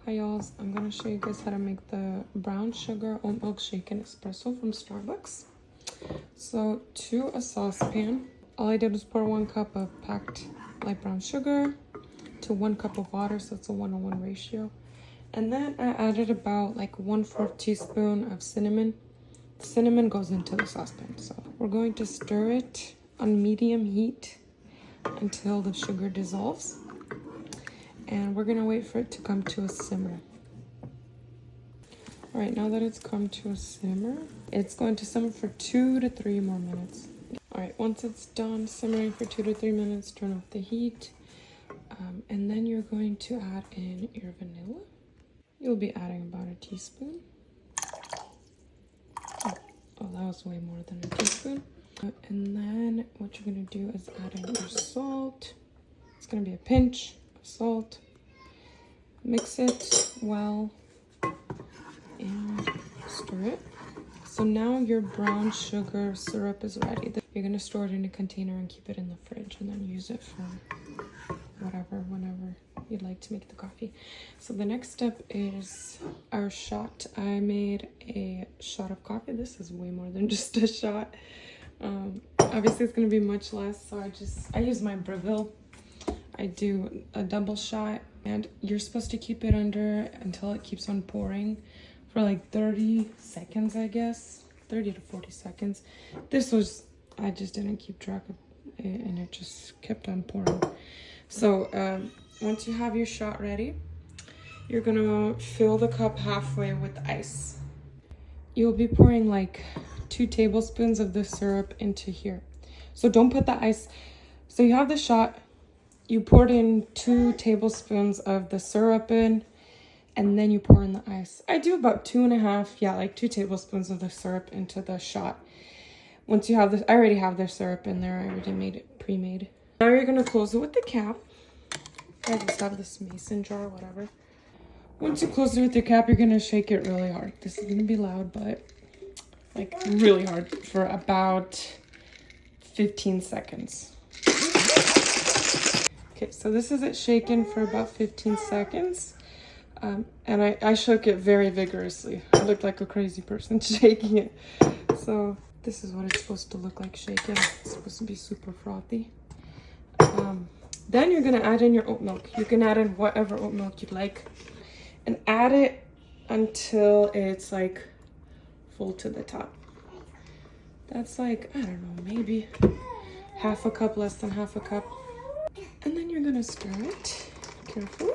Hi y'all, I'm gonna show you guys how to make the brown sugar oat milk shaken espresso from Starbucks. So to a saucepan, all I did was pour 1 cup of packed light brown sugar to 1 cup of water, so it's a 1:1 ratio. And then I added about like 1/4 teaspoon of cinnamon. The cinnamon goes into the saucepan, so we're going to stir it on medium heat until the sugar dissolves. And we're gonna wait for it to come to a simmer. All right, now that it's come to a simmer, it's going to simmer for 2 to 3 more minutes. All right, once it's done simmering for 2 to 3 minutes, turn off the heat. And then you're going to add in your vanilla. You'll be adding about a teaspoon. Oh, that was way more than a teaspoon. And then what you're gonna do is add in your salt. It's gonna be a pinch of salt. Mix it well and stir it. So now your brown sugar syrup is ready. You're gonna store it in a container and keep it in the fridge and then use it for whenever you'd like to make the coffee. So the next step is our shot. I made a shot of coffee. This is way more than just a shot. Obviously it's gonna be much less, so I use my Breville. I do a double shot, and you're supposed to keep it under until it keeps on pouring for like 30 seconds, I guess. 30 to 40 seconds. I just didn't keep track of it and it just kept on pouring. So once you have your shot ready, you're gonna fill the cup halfway with ice. You'll be pouring like 2 tablespoons of the syrup into here. So don't put the ice. So you have the shot, you poured in 2 tablespoons of the syrup in, and then you pour in the ice. I do about 2.5, like 2 tablespoons of the syrup into the shot. Once you have this, I already have the syrup in there. I already made it pre-made. Now you're gonna close it with the cap. I just have this mason jar, whatever. Once you close it with your cap, you're gonna shake it really hard. This is gonna be loud, but like really hard for about 15 seconds. Okay, so this is it shaken for about 15 seconds. And I shook it very vigorously. I looked like a crazy person shaking it. So this is what it's supposed to look like shaken. It's supposed to be super frothy. Then you're gonna add in your oat milk. You can add in whatever oat milk you'd like. And add it until it's like full to the top. That's like, I don't know, maybe half a cup, less than half a cup. And then you're gonna stir it carefully.